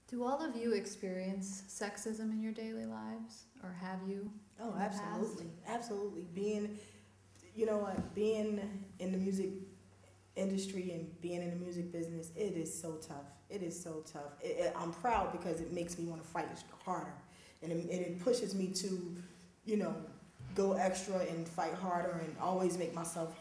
Do all of you experience sexism in your daily lives, or have you? Oh, absolutely, absolutely. Being in the music industry and being in the music business, it is so tough. It is so tough. I'm proud because it makes me want to fight harder, and it pushes me to, go extra and fight harder and always make myself,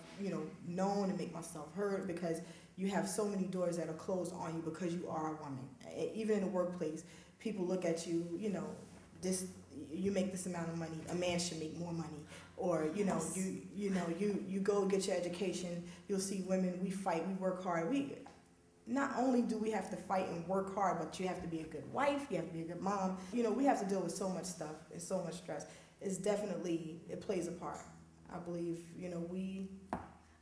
known and make myself heard, because you have so many doors that are closed on you because you are a woman. Even in the workplace, people look at you, you make this amount of money, a man should make more money. Or, Yes. you go get your education, you'll see women, we fight, we work hard. Not only do we have to fight and work hard, but you have to be a good wife, you have to be a good mom. We have to deal with so much stuff and so much stress. It plays a part. I believe,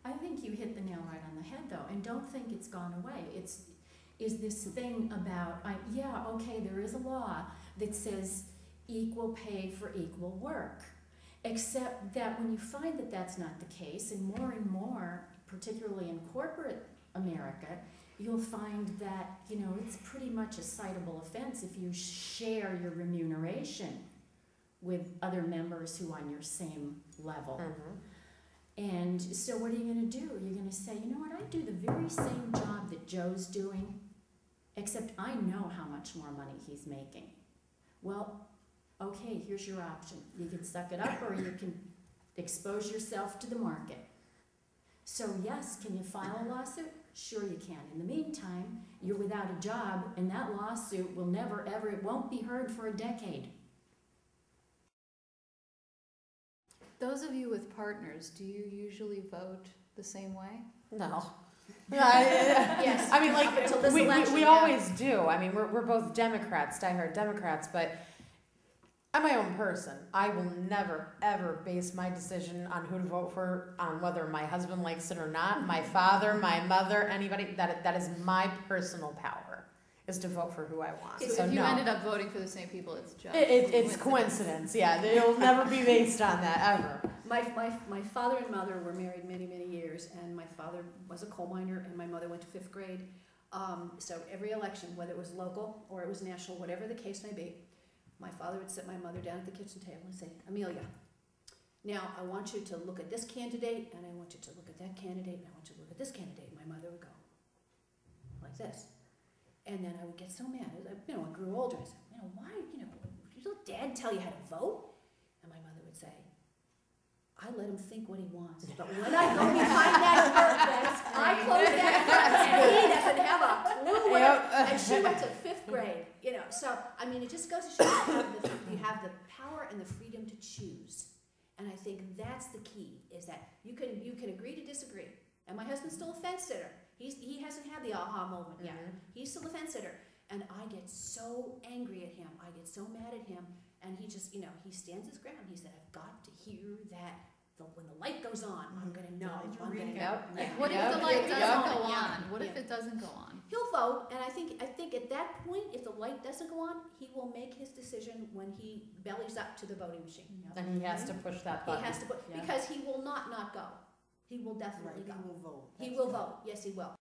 I think you hit the nail right on the head, though, and don't think it's gone away. Is this thing about, okay, there is a law that says equal pay for equal work, except that when you find that that's not the case, and more, particularly in corporate America, you'll find that, it's pretty much a citable offense if you share your remuneration with other members who are on your same level. Mm-hmm. And so what are you going to do? You're going to say, you know what, I do the very same job that Joe's doing, except I know how much more money he's making. Well, okay, here's your option. You can suck it up, or you can expose yourself to the market. So yes, can you file a lawsuit? Sure you can. In the meantime, you're without a job, and that lawsuit will never, ever, it won't be heard for a decade. Those of you with partners, do you usually vote the same way? No. Yes. I mean, Up until this we election, yeah. always do. I mean, we're both Democrats, diehard Democrats, but I'm my own person. I will never, ever base my decision on who to vote for, on whether my husband likes it or not, my father, my mother, anybody. That is my personal power, is to vote for who I want. So if you no. ended up voting for the same people, it's just It's coincidence, yeah. It'll never be based on that, ever. My father and mother were married many, many years, and my father was a coal miner, and my mother went to 5th grade. So every election, whether it was local or it was national, whatever the case may be, my father would sit my mother down at the kitchen table and say, Amelia, now I want you to look at this candidate, and I want you to look at that candidate, and I want you to look at this candidate. And my mother would go like this. And then I would get so mad. I grew older. I said, why, did your dad tell you how to vote? And my mother would say, I let him think what he wants. But when I go behind that curtain, I close that curtain, and he doesn't have a clue what And she went to 5th grade, So, I mean, it just goes to show you have the power and the freedom to choose. And I think that's the key, is that you can agree to disagree. And my husband's still a fence sitter. He hasn't had the aha moment yet. He's still a fence sitter. And I get so angry at him. I get so mad at him. And he just, he stands his ground. He said, I've got to hear that when the light goes on, I'm going to know. I'm going to know. Yeah. What if the light doesn't go on? What if it doesn't go on? He'll vote, and I think at that point, if the light doesn't go on, he will make his decision when he bellies up to the voting machine. And he has to push that button. He has to because he will not go. He will definitely go. He will vote. He will vote. Yes, he will.